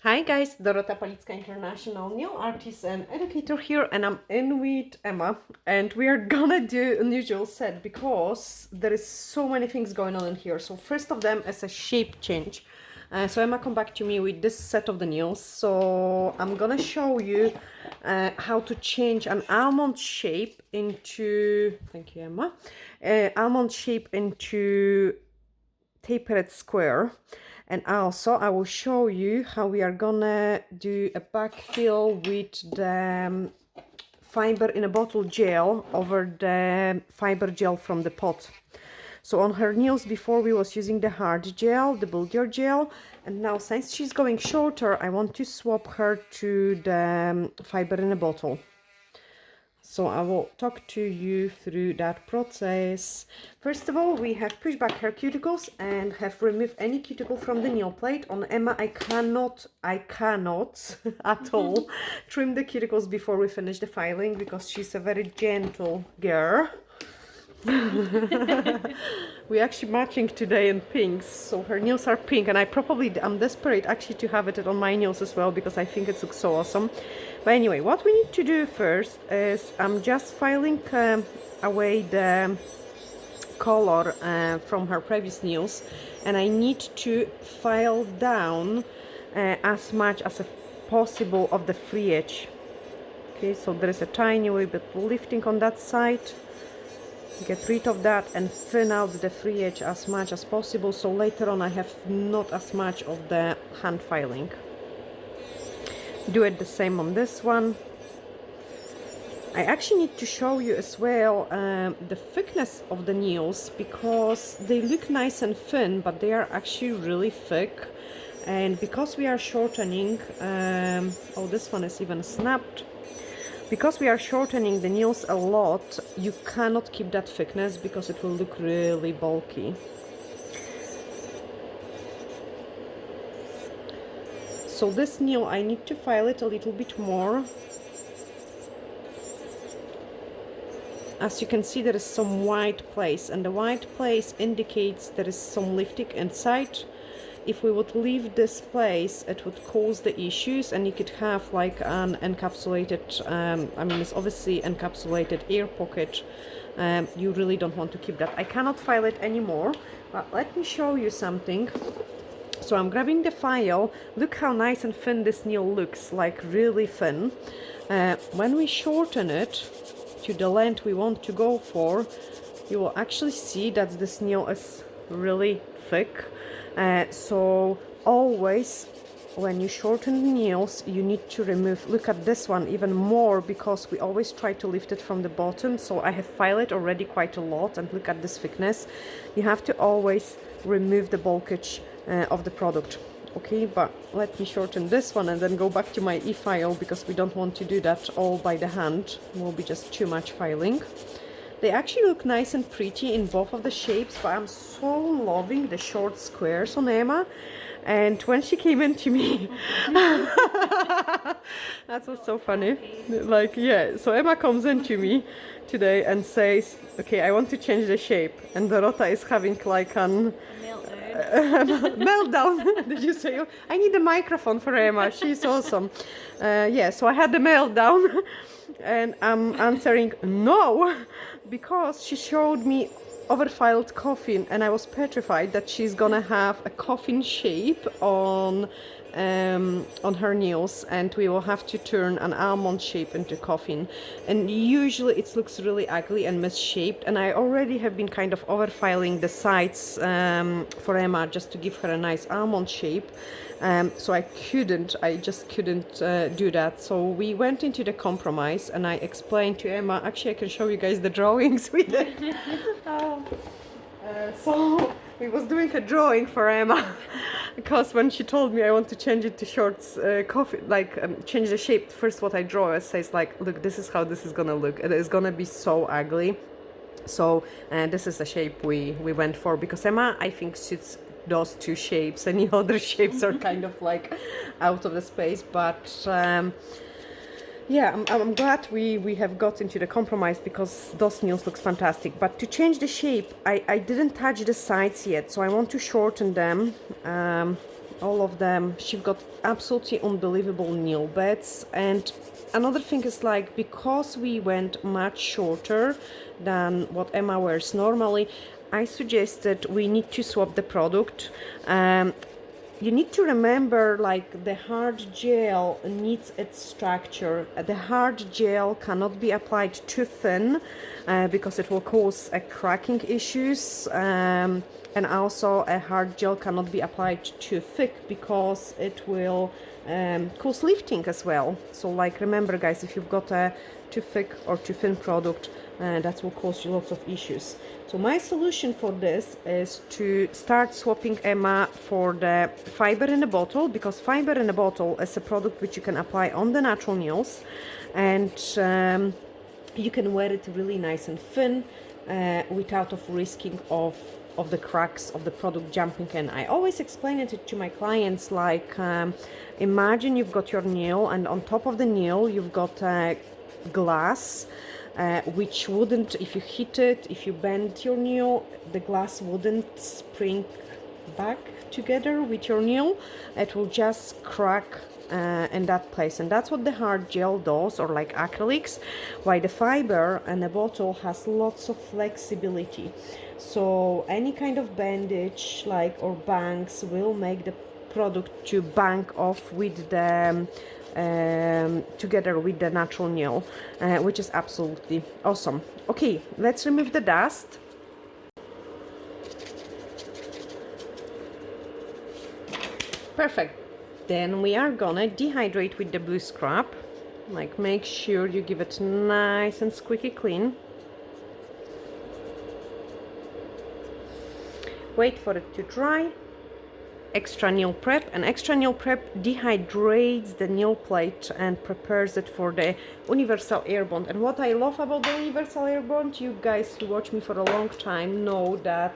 Hi guys, Dorota Palicka, international nail artist and educator here, and I'm in with Emma, and we are gonna do an unusual set because there is so many things going on in here. So first of them is a shape change. So Emma come back to me with this set of the nails. So I'm gonna show you how to change an almond shape into, thank you Emma, almond shape into tapered square. And also I will show you how we are gonna do a backfill with the fiber in a bottle gel over the fiber gel from the pot. So on her nails before we was using the hard gel, the bulgur gel, and now since she's going shorter, I want to swap her to the fiber in a bottle. So I will talk to you through that process. First of all, we have pushed back her cuticles and have removed any cuticle from the nail plate. On Emma, I cannot at all trim the cuticles before we finish the filing because she's a very gentle girl. We're actually matching today in pinks, so her nails are pink, and I'm desperate actually to have it on my nails as well because I think it looks so awesome. But anyway, what we need to do first is I'm just filing away the color from her previous nails, and I need to file down as much as possible of the free edge. Okay, so there is a tiny way bit lifting on that side. Get rid of that and thin out the free edge as much as possible, so later on I have not as much of the hand filing. Do it the same on this one. I actually need to show you as well the thickness of the nails because they look nice and thin, but they are actually really thick. And because we are shortening, oh, this one is even snapped. Because we are shortening the nails a lot, you cannot keep that thickness because it will look really bulky. So this nail, I need to file it a little bit more. As you can see, there is some white place, and the white place indicates there is some lifting inside. If we would leave this place, it would cause the issues, and you could have like an encapsulated, I mean, it's obviously encapsulated air pocket. You really don't want to keep that. I cannot file it anymore, but let me show you something. So I'm grabbing the file. Look how nice and thin this nail looks, like really thin. When we shorten it to the length we want to go for, you will actually see that this nail is really thick. So always when you shorten the nails, you need to remove, look at this one even more, because we always try to lift it from the bottom. So I have filed it already quite a lot, and look at this thickness. You have to always remove the bulkage of the product. Okay, but let me shorten this one and then go back to my e-file because we don't want to do that all by the hand. It will be just too much filing. They actually look nice and pretty in both of the shapes, but I'm so loving the short squares on Emma. And when she came in to me, that was so funny. Like, yeah, so Emma comes in to me today and says, okay, I want to change the shape. And Dorota is having like an meltdown. Did you say? I need a microphone for Emma. She's awesome. Yeah, so I had the meltdown. And I'm answering no, because she showed me overfiled coffin, and I was petrified that she's gonna have a coffin shape on her nails, and we will have to turn an almond shape into coffin, and usually it looks really ugly and misshaped. And I already have been kind of overfiling the sides for Emma just to give her a nice almond shape. So I just couldn't do that. So we went into the compromise, and I explained to Emma, actually I can show you guys the drawings we did. So we was doing a drawing for Emma because when she told me I want to change it to shorts coffee, like change the shape, first what I draw it says like, look, this is how this is gonna look. It is gonna be so ugly. So this is the shape we went for, because Emma, I think, suits those two shapes. Any other shapes are kind of like out of the space, but yeah, I'm glad we have got into the compromise because those nails looks fantastic. But to change the shape, I didn't touch the sides yet, so I want to shorten them. all of them. She's got absolutely unbelievable nail beds. And another thing is, like, because we went much shorter than what Emma wears normally, I suggested we need to swap the product. You need to remember, like, the hard gel needs its structure. The hard gel cannot be applied too thin because it will cause cracking issues. And also a hard gel cannot be applied too thick because it will cause lifting as well. So, like, remember guys, if you've got a too thick or too thin product, that will cause you lots of issues. So my solution for this is to start swapping Emma for the fiber in a bottle, because fiber in a bottle is a product which you can apply on the natural nails, and you can wear it really nice and thin without of risking of the cracks of the product jumping in. I always explain it to my clients, like, imagine you've got your nail, and on top of the nail you've got glass, which wouldn't, if you hit it, if you bend your nail, the glass wouldn't spring back together with your nail. It will just crack in that place, and that's what the hard gel does, or like acrylics, while the fiber and the bottle has lots of flexibility. So any kind of bandage, like, or bangs will make the product to bang off with the together with the natural nail, which is absolutely awesome. Okay, let's remove the dust. Perfect. Then we are gonna dehydrate with the blue scrub. Like, make sure you give it nice and squeaky clean. Wait for it to dry. Extra nail prep, and extra nail prep dehydrates the nail plate and prepares it for the universal air bond. And what I love about the universal air bond, you guys who watch me for a long time know that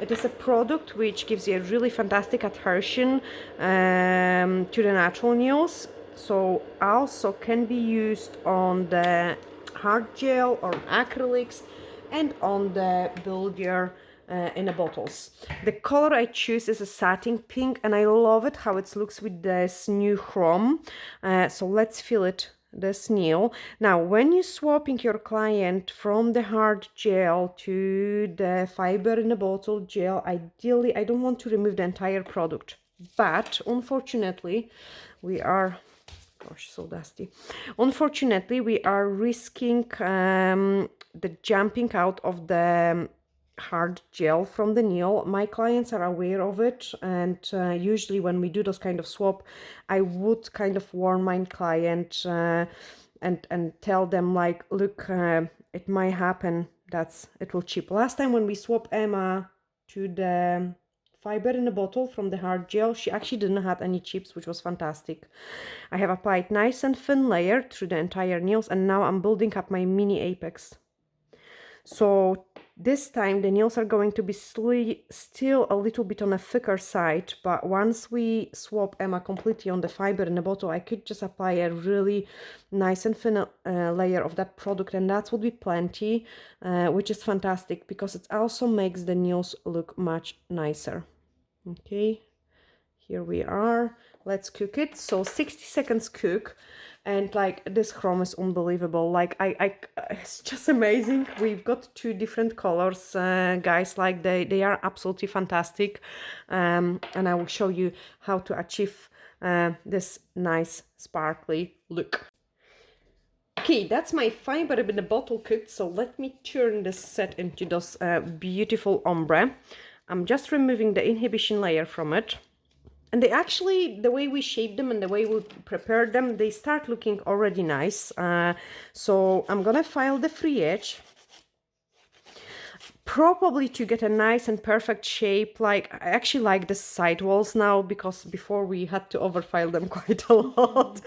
it is a product which gives you a really fantastic adhesion to the natural nails. So also can be used on the hard gel or acrylics and on the builder in the bottles. The color I choose is a satin pink, and I love it how it looks with this new chrome. So let's fill it, this nail. Now, when you're swapping your client from the hard gel to the fiber in the bottle gel, ideally, I don't want to remove the entire product, but unfortunately, we are, gosh, so dusty. Unfortunately, we are risking the jumping out of the hard gel from the nail. My clients are aware of it, and usually when we do those kind of swap, I would kind of warn my client and tell them, like, look, it might happen, it will chip. Last time when we swap Emma to the fiber in a bottle from the hard gel, she actually didn't have any chips, which was fantastic. I have applied nice and thin layer through the entire nails, and now I'm building up my mini apex. So this time the nails are going to be still a little bit on a thicker side, but once we swap Emma completely on the fiber in the bottle, I could just apply a really nice and thin layer of that product, and that would be plenty, which is fantastic because it also makes the nails look much nicer. Okay, here we are. Let's cook it. So 60 seconds cook. And like, this chrome is unbelievable. Like, it's just amazing. We've got two different colors, guys. Like, they are absolutely fantastic. And I will show you how to achieve this nice sparkly look. Okay, that's my fiber in the bottle cooked. So let me turn this set into those beautiful ombre. I'm just removing the inhibition layer from it. And they actually, the way we shape them and the way we prepare them, they start looking already nice. So I'm gonna file the free edge, probably to get a nice and perfect shape. Like, I actually like the side walls now, because before we had to overfile them quite a lot.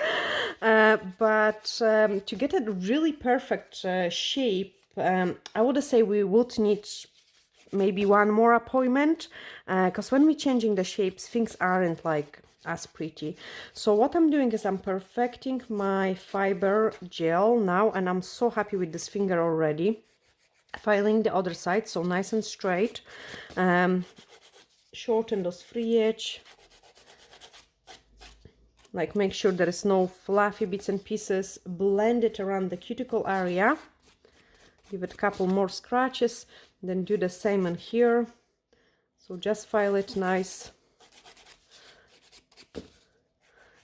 But to get a really perfect shape, I would say we would need maybe one more appointment, because when we're changing the shapes, things aren't like as pretty. So what I'm doing is I'm perfecting my fiber gel now, and I'm so happy with this finger already. Filing the other side, so nice and straight. Shorten those free edge. like make sure there is no fluffy bits and pieces. Blend it around the cuticle area. Give it a couple more scratches, then do the same on here. So just file it nice.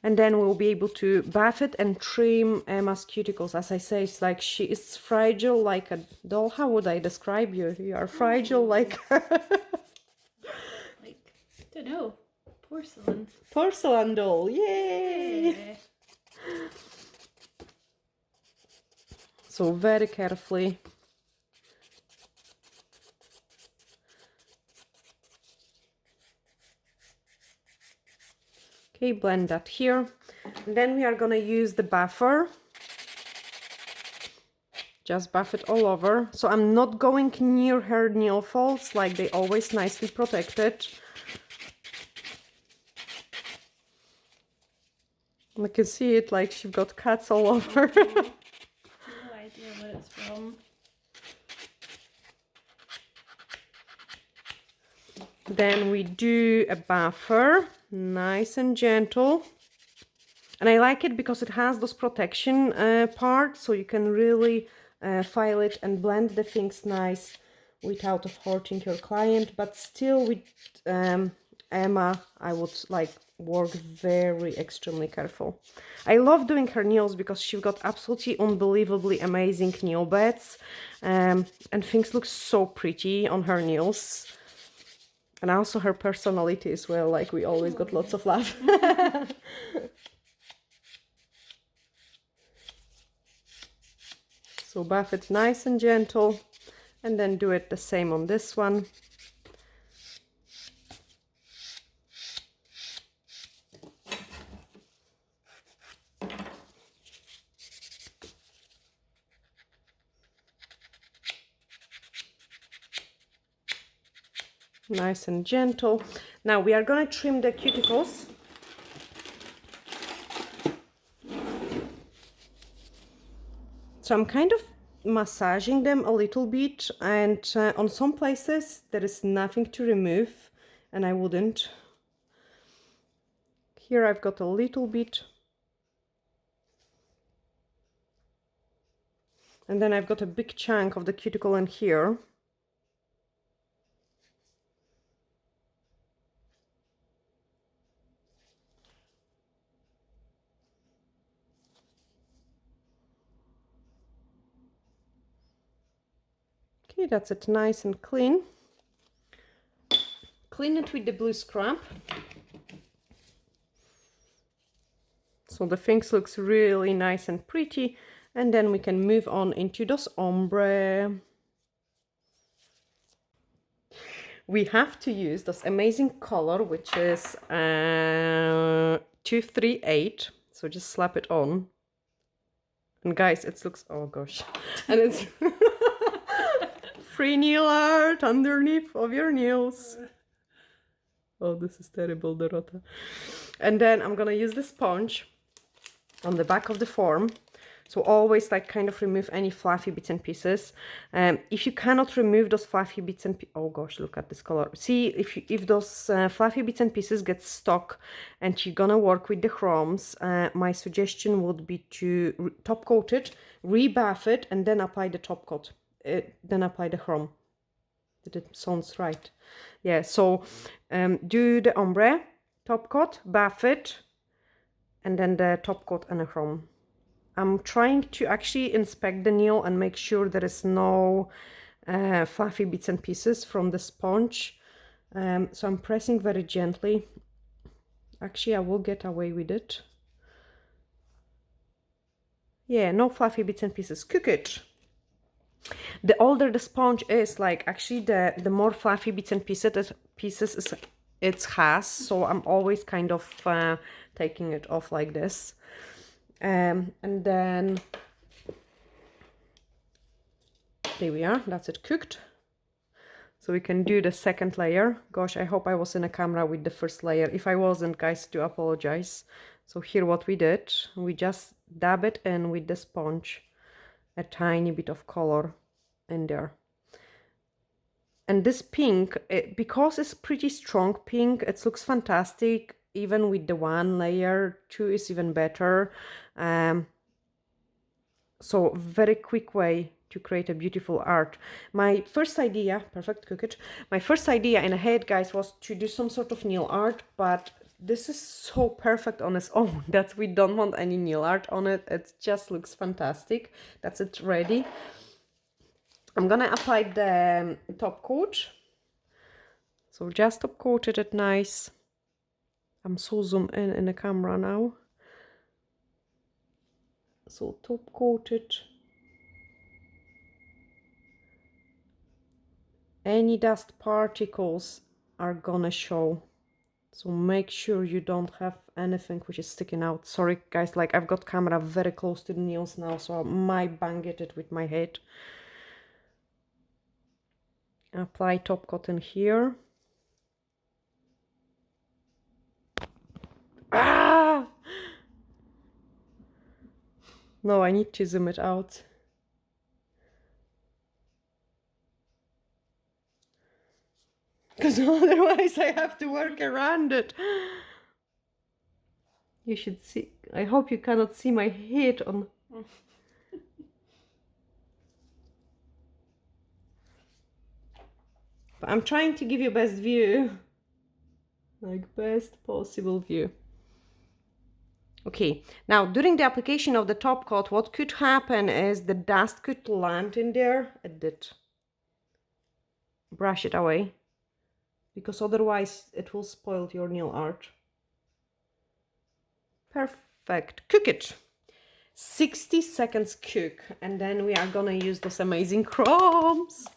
And then we'll be able to buff it and trim Emma's cuticles. As I say, it's like she is fragile like a doll. How would I describe you? You are fragile like... like, I don't know, porcelain. Porcelain doll, yay! Yeah. So very carefully. Okay, blend that here. And then we are gonna use the buffer. Just buff it all over. So I'm not going near her nail folds, like they always nicely protected. I can see it, like she got cuts all over. No idea what it's from. Then we do a buffer, nice and gentle. And I like it because it has those protection parts, so you can really file it and blend the things nice without hurting your client. But still with Emma, I would like work very extremely careful. I love doing her nails because she's got absolutely unbelievably amazing nail beds, and things look so pretty on her nails. And also her personality as well, like we always got lots of love. So buff it nice and gentle, and then do it the same on this one. Nice and gentle. Now we are going to trim the cuticles. So I'm kind of massaging them a little bit, and on some places there is nothing to remove, and I wouldn't. Here I've got a little bit. And then I've got a big chunk of the cuticle in here. Okay, that's it, nice and clean. Clean it with the blue scrub. So the things looks really nice and pretty. And then we can move on into those ombre. We have to use this amazing color, which is 238. So just slap it on. And guys, it looks, oh gosh. And it's free nail art underneath of your nails. Oh, this is terrible, Dorota. And then I'm gonna use the sponge on the back of the form. So always like kind of remove any fluffy bits and pieces. If you cannot remove those fluffy bits and oh gosh, look at this color. See, if those fluffy bits and pieces get stuck and you're gonna work with the chromes, my suggestion would be to top coat it, rebuff it, and then apply the top coat. Then apply the chrome. Did it sounds right? Yeah, so do the ombre, top coat, buff it, and then the top coat and a chrome. I'm trying to actually inspect the nail and make sure there is no fluffy bits and pieces from the sponge. So I'm pressing very gently. Actually, I will get away with it. Yeah, no fluffy bits and pieces. Cook it. The older the sponge is, like actually the more fluffy bits and pieces it has. So I'm always kind of taking it off like this. And then there we are, that's it cooked. So we can do the second layer. Gosh, I hope I was in a camera with the first layer. If I wasn't, guys, do apologize. So here what we did, we just dab it in with the sponge, a tiny bit of color in there. And this pink, because it's pretty strong pink, it looks fantastic even with the one layer, two is even better. So very quick way to create a beautiful art. My first idea, perfect, cook it. My first idea in the head, guys, was to do some sort of nail art, but this is so perfect on its own that we don't want any nail art on it. It just looks fantastic. That's it ready. I'm gonna apply the top coat. So just top coated it nice. I'm so zoom in the camera now. So top coated. Any dust particles are gonna show. So make sure you don't have anything which is sticking out. Sorry guys, like I've got camera very close to the nails now, so I might bang it with my head. Apply top coat in here. Ah! No, I need to zoom it out. Because otherwise I have to work around it. You should see. I hope you cannot see my head on. But I'm trying to give you best view. Like best possible view. Okay, now during the application of the top coat, what could happen is the dust could land in there. It did. Brush it away, because otherwise it will spoil your nail art. Perfect. Cook it. 60 seconds cook, and then we are gonna use those amazing crumbs.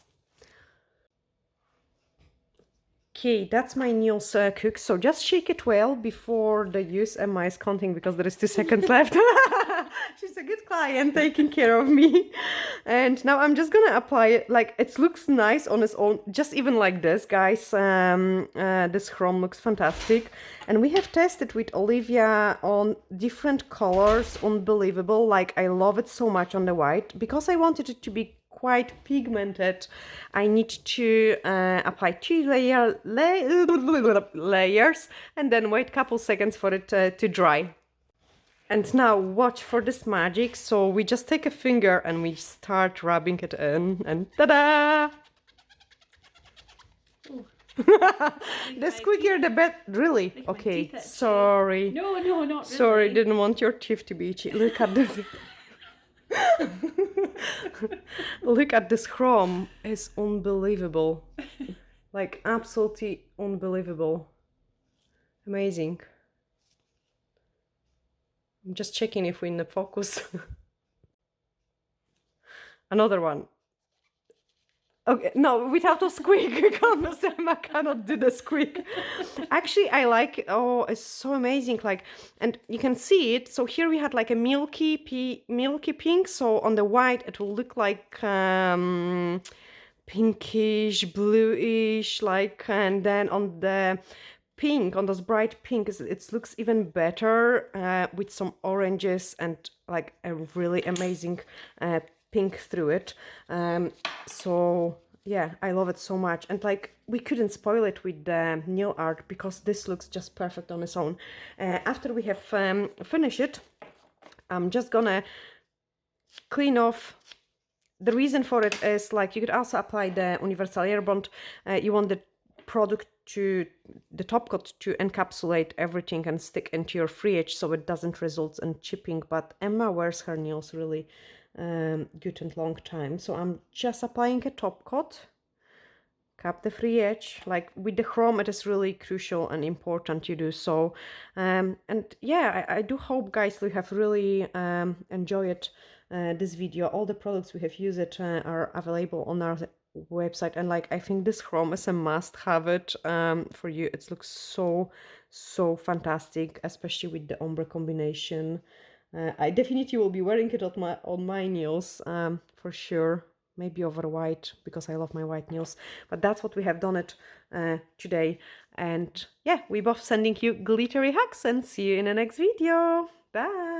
Okay, that's my nails cooked, so just shake it well before the use. Emma is counting because there is 2 seconds left. She's a good client taking care of me. And now I'm just gonna apply it. Like, it looks nice on its own, just even like this, guys. This chrome looks fantastic. And we have tested with Olivia on different colors, unbelievable. Like, I love it so much on the white, because I wanted it to be quite pigmented. I need to apply 2 layers and then wait a couple seconds for it to dry. And now watch for this magic. So we just take a finger and we start rubbing it in, and ta-da! The squeakier the better. Really? Like my okay, teeth itchy. sorry. No, not really. Sorry, didn't want your teeth to be itchy. Look at this. Look at this chrome. It's unbelievable. Like, absolutely unbelievable. Amazing. I'm just checking if we're in the focus. Another one. Okay, no, without a squeak. I cannot do the squeak. Actually, I like, oh, it's so amazing. Like, and you can see it. So here we had like a milky pink. So on the white, it will look like pinkish, bluish, like, and then on the pink, on those bright pink, it looks even better with some oranges and like a really amazing pink through it. So yeah, I love it so much. And like, we couldn't spoil it with the nail art because this looks just perfect on its own. After we have finished it, I'm just gonna clean off. The reason for it is, like, you could also apply the universal air bond. You want the product to the top coat to encapsulate everything and stick into your free edge so it doesn't result in chipping. But Emma wears her nails really good and long time, so I'm just applying a top coat, cap the free edge. Like with the chrome, it is really crucial and important you do so. And yeah, I do hope, guys, you have really enjoyed this video. All the products we have used are available on our website, and like, I think this chrome is a must have it for you. It looks so fantastic, especially with the ombre combination. I definitely will be wearing it on my nails for sure. Maybe over white, because I love my white nails. But that's what we have done it today. And yeah, we both sending you glittery hugs, and see you in the next video. Bye!